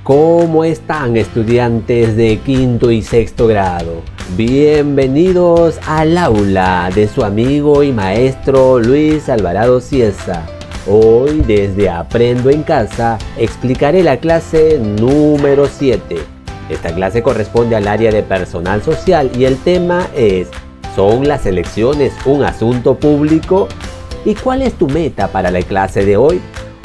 ¿Cómo están, estudiantes de quinto y sexto grado? Bienvenidos al aula de su amigo y maestro Luis Alvarado Cieza. Hoy, desde Aprendo en Casa, explicaré la clase número 7. Esta clase corresponde al área de personal social y el tema es: ¿son las elecciones un asunto público? ¿Y cuál es tu meta para la clase de hoy?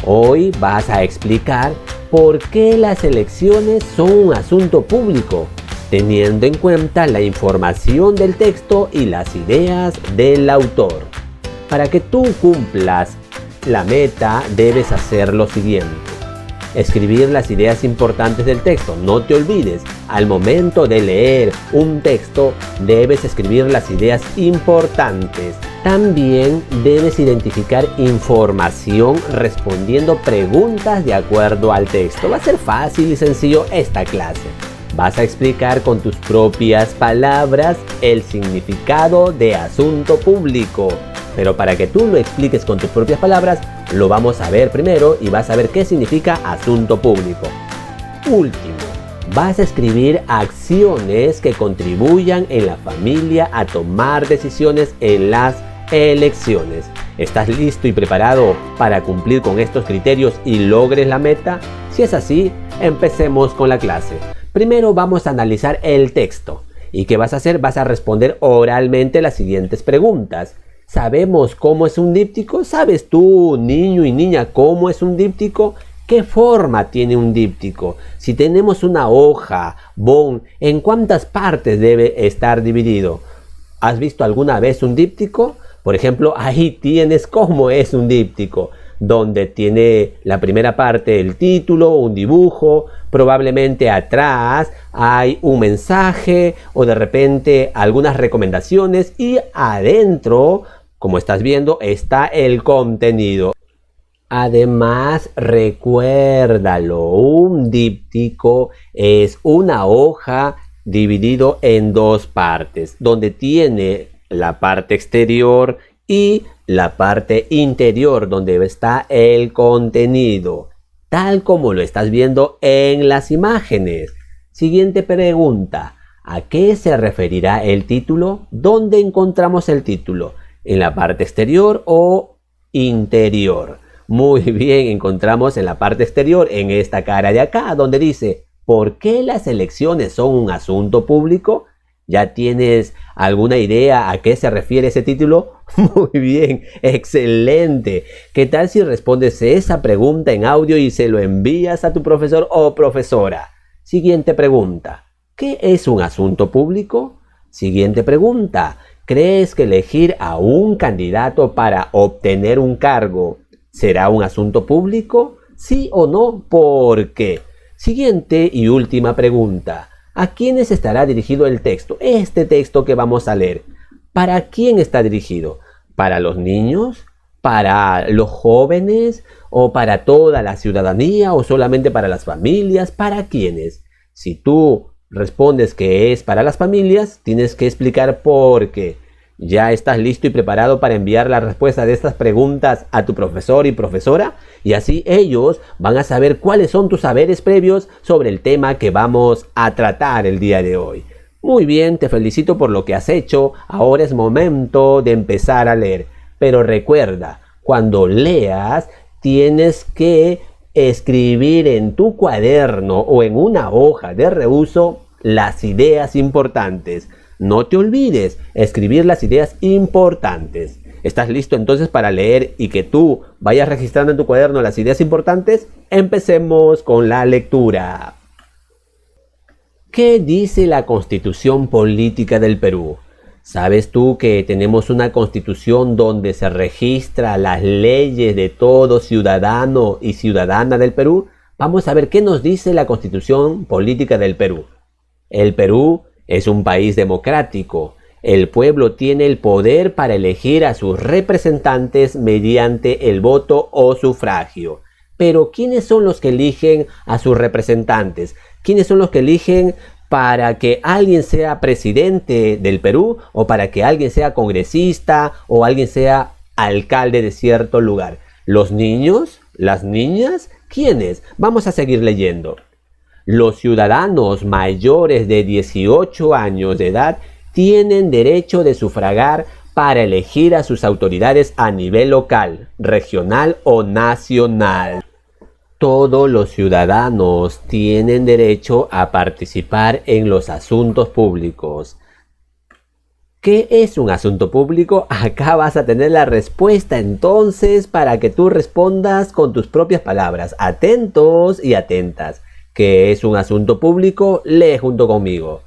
Hoy vas a explicar por qué las elecciones son un asunto público, teniendo en cuenta la información del texto y las ideas del autor. Para que tú cumplas la meta, debes hacer lo siguiente: escribir las ideas importantes del texto. No te olvides, al momento de leer un texto, debes escribir las ideas importantes. También debes identificar información respondiendo preguntas de acuerdo al texto. Va a ser fácil y sencillo esta clase. Vas a explicar con tus propias palabras el significado de asunto público. Pero para que tú lo expliques con tus propias palabras, lo vamos a ver primero y vas a ver qué significa asunto público. Último, vas a escribir acciones que contribuyan en la familia a tomar decisiones en las elecciones. ¿Estás listo y preparado para cumplir con estos criterios y logres la meta? Si es así, empecemos con la clase. Primero vamos a analizar el texto. ¿Y qué vas a hacer? Vas a responder oralmente las siguientes preguntas. ¿Sabemos cómo es un díptico? ¿Sabes tú, niño y niña, cómo es un díptico? ¿Qué forma tiene un díptico? Si tenemos una hoja, ¿en cuántas partes debe estar dividido? ¿Has visto alguna vez un díptico? Por ejemplo, ahí tienes cómo es un díptico, donde tiene la primera parte el título, un dibujo, probablemente atrás hay un mensaje o de repente algunas recomendaciones y adentro, como estás viendo, está el contenido. Además, recuérdalo, un díptico es una hoja dividido en dos partes, donde tiene la parte exterior y la parte interior, donde está el contenido, tal como lo estás viendo en las imágenes. Siguiente pregunta: ¿a qué se referirá el título? ¿Dónde encontramos el título? ¿En la parte exterior o interior? Muy bien, encontramos en la parte exterior, en esta cara de acá, donde dice: ¿por qué las elecciones son un asunto público? ¿Ya tienes alguna idea a qué se refiere ese título? Muy bien, excelente. ¿Qué tal si respondes esa pregunta en audio y se lo envías a tu profesor o profesora? Siguiente pregunta: ¿qué es un asunto público? Siguiente pregunta: ¿crees que elegir a un candidato para obtener un cargo será un asunto público? ¿Sí o no? ¿Por qué? Siguiente y última pregunta: ¿a quiénes estará dirigido el texto? Este texto que vamos a leer, ¿para quién está dirigido? ¿Para los niños? ¿Para los jóvenes? ¿O para toda la ciudadanía? ¿O solamente para las familias? ¿Para quiénes? Si tú respondes que es para las familias, tienes que explicar por qué. ¿Ya estás listo y preparado para enviar la respuesta de estas preguntas a tu profesor y profesora? Y así ellos van a saber cuáles son tus saberes previos sobre el tema que vamos a tratar el día de hoy. Muy bien, te felicito por lo que has hecho. Ahora es momento de empezar a leer. Pero recuerda, cuando leas, tienes que escribir en tu cuaderno o en una hoja de reuso las ideas importantes. No te olvides escribir las ideas importantes. ¿Estás listo entonces para leer y que tú vayas registrando en tu cuaderno las ideas importantes? Empecemos con la lectura. ¿Qué dice la Constitución Política del Perú? ¿Sabes tú que tenemos una constitución donde se registra las leyes de todo ciudadano y ciudadana del Perú? Vamos a ver qué nos dice la Constitución Política del Perú. El Perú es un país democrático. El pueblo tiene el poder para elegir a sus representantes mediante el voto o sufragio. Pero ¿quiénes son los que eligen a sus representantes? ¿Quiénes son los que eligen para que alguien sea presidente del Perú o para que alguien sea congresista o alguien sea alcalde de cierto lugar? ¿Los niños? ¿Las niñas? ¿Quiénes? Vamos a seguir leyendo. Los ciudadanos mayores de 18 años de edad tienen derecho de sufragar para elegir a sus autoridades a nivel local, regional o nacional. Todos los ciudadanos tienen derecho a participar en los asuntos públicos. ¿Qué es un asunto público? Acá vas a tener la respuesta entonces para que tú respondas con tus propias palabras. Atentos y atentas. ¿Qué es un asunto público? Lee junto conmigo.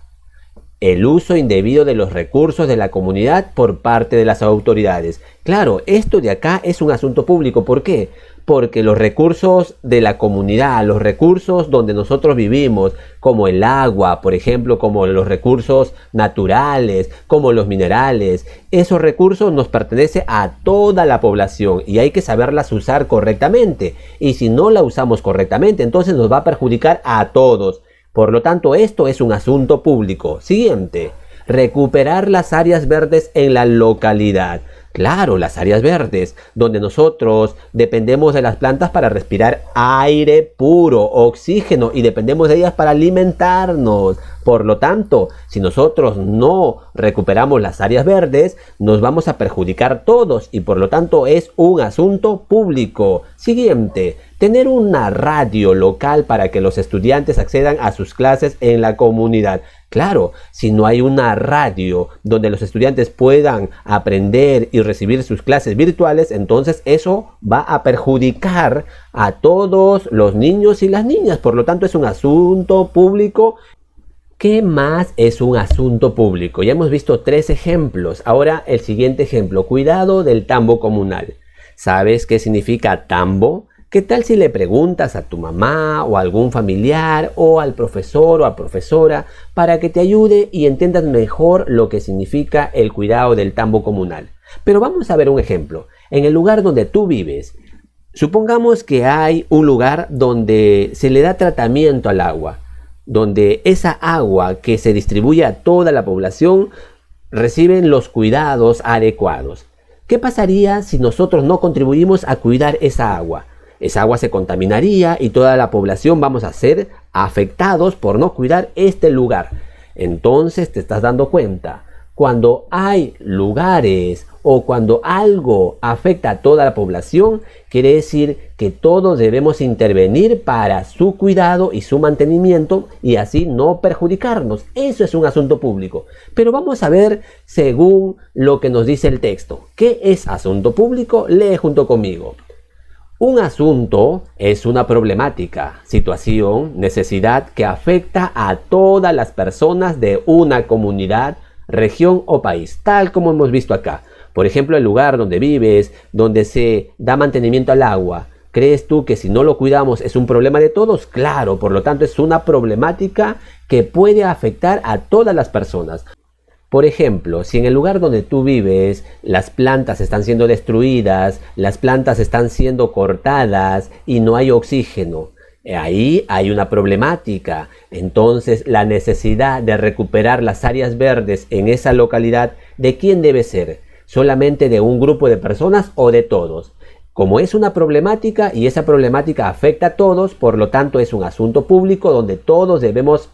El uso indebido de los recursos de la comunidad por parte de las autoridades. Claro, esto de acá es un asunto público. ¿Por qué? Porque los recursos de la comunidad, los recursos donde nosotros vivimos, como el agua, por ejemplo, como los recursos naturales, como los minerales, esos recursos nos pertenecen a toda la población y hay que saberlas usar correctamente. Y si no la usamos correctamente, entonces nos va a perjudicar a todos. Por lo tanto, esto es un asunto público. Siguiente, recuperar las áreas verdes en la localidad. Claro, las áreas verdes, donde nosotros dependemos de las plantas para respirar aire puro, oxígeno, y dependemos de ellas para alimentarnos. Por lo tanto, si nosotros no recuperamos las áreas verdes, nos vamos a perjudicar todos y por lo tanto es un asunto público. Siguiente, tener una radio local para que los estudiantes accedan a sus clases en la comunidad. Claro, si no hay una radio donde los estudiantes puedan aprender y recibir sus clases virtuales, entonces eso va a perjudicar a todos los niños y las niñas. Por lo tanto, es un asunto público. ¿Qué más es un asunto público? Ya hemos visto 3 ejemplos. Ahora el siguiente ejemplo, cuidado del tambo comunal. ¿Sabes qué significa tambo? ¿Qué tal si le preguntas a tu mamá o a algún familiar o al profesor o a profesora para que te ayude y entiendas mejor lo que significa el cuidado del tambo comunal? Pero vamos a ver un ejemplo. En el lugar donde tú vives, supongamos que hay un lugar donde se le da tratamiento al agua, donde esa agua que se distribuye a toda la población reciben los cuidados adecuados. ¿Qué pasaría si nosotros no contribuimos a cuidar esa agua? Esa agua se contaminaría y toda la población vamos a ser afectados por no cuidar este lugar. Entonces te estás dando cuenta, cuando hay lugares o cuando algo afecta a toda la población, quiere decir que todos debemos intervenir para su cuidado y su mantenimiento y así no perjudicarnos. Eso es un asunto público. Pero vamos a ver según lo que nos dice el texto. ¿Qué es asunto público? Lee junto conmigo. Un asunto es una problemática, situación, necesidad que afecta a todas las personas de una comunidad, región o país, tal como hemos visto acá. Por ejemplo, el lugar donde vives, donde se da mantenimiento al agua. ¿Crees tú que si no lo cuidamos es un problema de todos? Claro, por lo tanto es una problemática que puede afectar a todas las personas. Por ejemplo, si en el lugar donde tú vives las plantas están siendo destruidas, las plantas están siendo cortadas y no hay oxígeno, ahí hay una problemática. Entonces, la necesidad de recuperar las áreas verdes en esa localidad, ¿de quién debe ser? ¿Solamente de un grupo de personas o de todos? Como es una problemática y esa problemática afecta a todos, por lo tanto es un asunto público donde todos debemos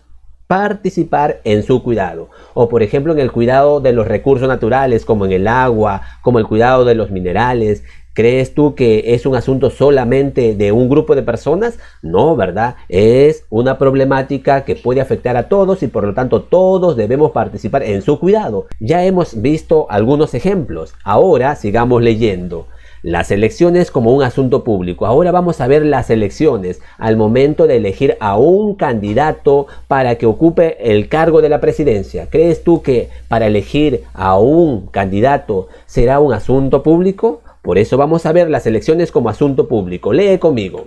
participar en su cuidado. O por ejemplo en el cuidado de los recursos naturales como en el agua, como el cuidado de los minerales. ¿Crees tú que es un asunto solamente de un grupo de personas? No, ¿verdad? Es una problemática que puede afectar a todos y por lo tanto todos debemos participar en su cuidado. Ya hemos visto algunos ejemplos. Ahora sigamos leyendo. Las elecciones como un asunto público. Ahora vamos a ver las elecciones al momento de elegir a un candidato para que ocupe el cargo de la presidencia. ¿Crees tú que para elegir a un candidato será un asunto público? Por eso vamos a ver las elecciones como asunto público. Lee conmigo.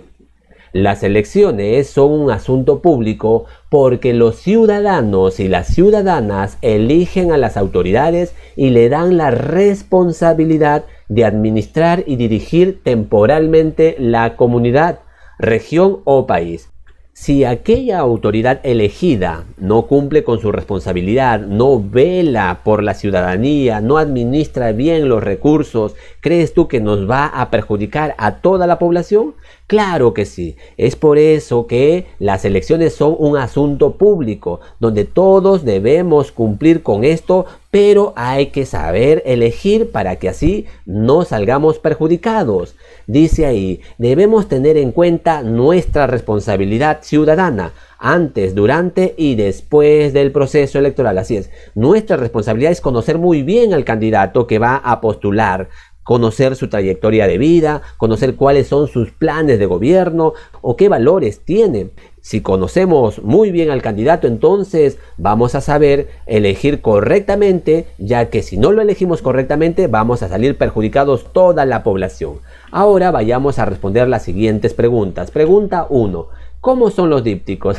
Las elecciones son un asunto público porque los ciudadanos y las ciudadanas eligen a las autoridades y le dan la responsabilidad de administrar y dirigir temporalmente la comunidad, región o país. Si aquella autoridad elegida no cumple con su responsabilidad, no vela por la ciudadanía, no administra bien los recursos, ¿crees tú que nos va a perjudicar a toda la población? Claro que sí. Es por eso que las elecciones son un asunto público, donde todos debemos cumplir con esto, pero hay que saber elegir para que así no salgamos perjudicados. Dice ahí, debemos tener en cuenta nuestra responsabilidad ciudadana antes, durante y después del proceso electoral. Así es, nuestra responsabilidad es conocer muy bien al candidato que va a postular, conocer su trayectoria de vida, conocer cuáles son sus planes de gobierno o qué valores tiene. Si conocemos muy bien al candidato, entonces vamos a saber elegir correctamente, ya que si no lo elegimos correctamente, vamos a salir perjudicados toda la población. Ahora vayamos a responder las siguientes preguntas. Pregunta 1. ¿Cómo son los dípticos?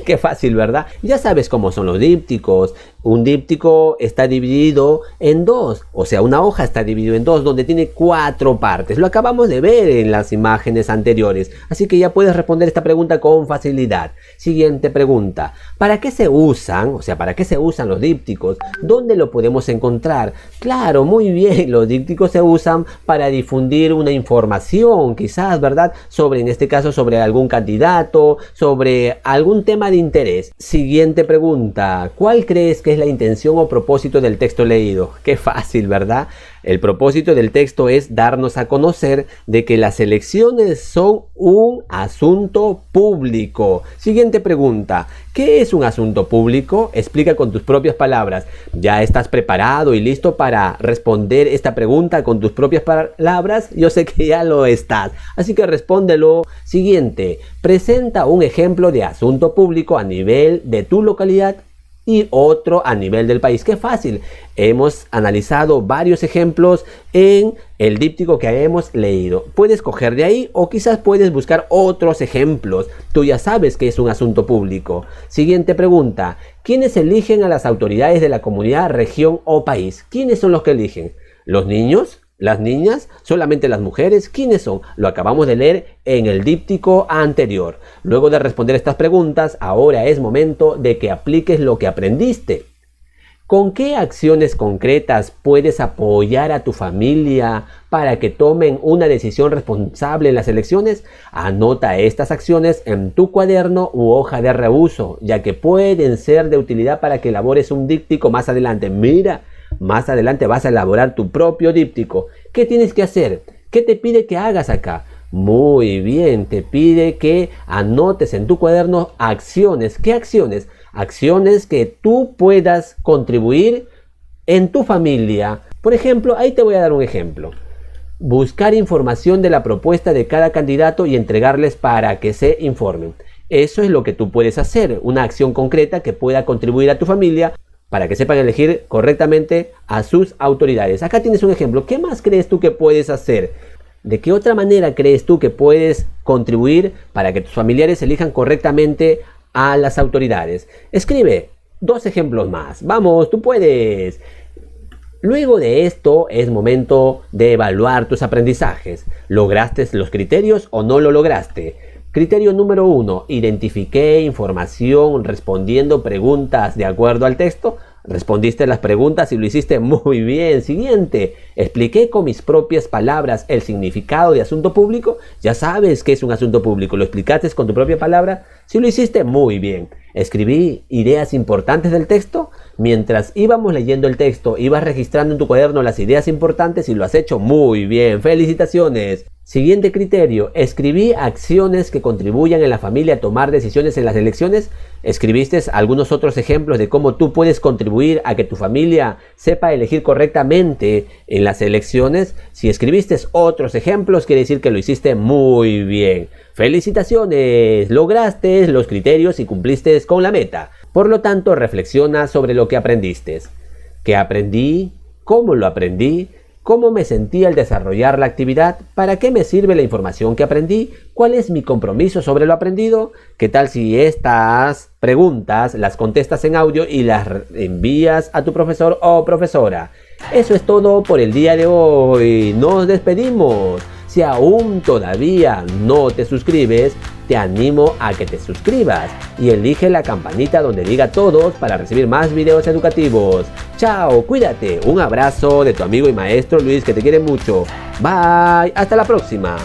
Qué fácil, ¿verdad? Ya sabes cómo son los dípticos. Un díptico está dividido en dos, o sea, una hoja está dividida en dos, donde tiene 4 partes. Lo acabamos de ver en las imágenes anteriores, así que ya puedes responder esta pregunta con facilidad. Siguiente pregunta. ¿Para qué se usan? O sea, ¿para qué se usan los dípticos? ¿Dónde lo podemos encontrar? Claro, muy bien, los dípticos se usan para difundir una información, quizás, ¿verdad? En este caso, sobre algún candidato, sobre algún tema de interés. Siguiente pregunta. ¿Cuál crees que es la intención o propósito del texto leído? Qué fácil, ¿verdad? El propósito del texto es darnos a conocer de que las elecciones son un asunto público. Siguiente pregunta. ¿Qué es un asunto público? Explica con tus propias palabras. ¿Ya estás preparado y listo para responder esta pregunta con tus propias palabras? Yo sé que ya lo estás, así que respóndelo. Siguiente. Presenta un ejemplo de asunto público a nivel de tu localidad y otro a nivel del país. ¡Qué fácil! Hemos analizado varios ejemplos en el díptico que hemos leído. Puedes coger de ahí o quizás puedes buscar otros ejemplos. Tú ya sabes que es un asunto público. Siguiente pregunta. ¿Quiénes eligen a las autoridades de la comunidad, región o país? ¿Quiénes son los que eligen? ¿Los niños? ¿Las niñas? ¿Solamente las mujeres? ¿Quiénes son? Lo acabamos de leer en el díptico anterior. Luego de responder estas preguntas, ahora es momento de que apliques lo que aprendiste. ¿Con qué acciones concretas puedes apoyar a tu familia para que tomen una decisión responsable en las elecciones? Anota estas acciones en tu cuaderno u hoja de reuso, ya que pueden ser de utilidad para que elabores un díptico más adelante. Mira, más adelante vas a elaborar tu propio díptico. ¿Qué tienes que hacer? ¿Qué te pide que hagas acá? Muy bien, te pide que anotes en tu cuaderno acciones. ¿Qué acciones? Acciones que tú puedas contribuir en tu familia. Por ejemplo, ahí te voy a dar un ejemplo. Buscar información de la propuesta de cada candidato y entregarles para que se informen. Eso es lo que tú puedes hacer, una acción concreta que pueda contribuir a tu familia para que sepan elegir correctamente a sus autoridades. Acá tienes un ejemplo. ¿Qué más crees tú que puedes hacer? ¿De qué otra manera crees tú que puedes contribuir para que tus familiares elijan correctamente a las autoridades? Escribe 2 ejemplos más. Vamos, tú puedes. Luego de esto es momento de evaluar tus aprendizajes. ¿Lograste los criterios o no lo lograste? Criterio número 1. Identifiqué información respondiendo preguntas de acuerdo al texto. Respondiste las preguntas y lo hiciste muy bien. Siguiente. Expliqué con mis propias palabras el significado de asunto público. Ya sabes qué es un asunto público. ¿Lo explicaste con tu propia palabra? Sí, lo hiciste muy bien. Escribí ideas importantes del texto. Mientras íbamos leyendo el texto, ibas registrando en tu cuaderno las ideas importantes y lo has hecho muy bien. ¡Felicitaciones! Siguiente criterio. Escribí acciones que contribuyan en la familia a tomar decisiones en las elecciones. ¿Escribiste algunos otros ejemplos de cómo tú puedes contribuir a que tu familia sepa elegir correctamente en las elecciones? Si escribiste otros ejemplos, quiere decir que lo hiciste muy bien. ¡Felicitaciones! Lograste los criterios y cumpliste con la meta. Por lo tanto, reflexiona sobre lo que aprendiste. ¿Qué aprendí? ¿Cómo lo aprendí? ¿Cómo me sentí al desarrollar la actividad? ¿Para qué me sirve la información que aprendí? ¿Cuál es mi compromiso sobre lo aprendido? ¿Qué tal si estas preguntas las contestas en audio y las envías a tu profesor o profesora? Eso es todo por el día de hoy. Nos despedimos. Si aún todavía no te suscribes, te animo a que te suscribas y elige la campanita donde diga todos para recibir más videos educativos. Chao, cuídate. Un abrazo de tu amigo y maestro Luis, que te quiere mucho. Bye, hasta la próxima.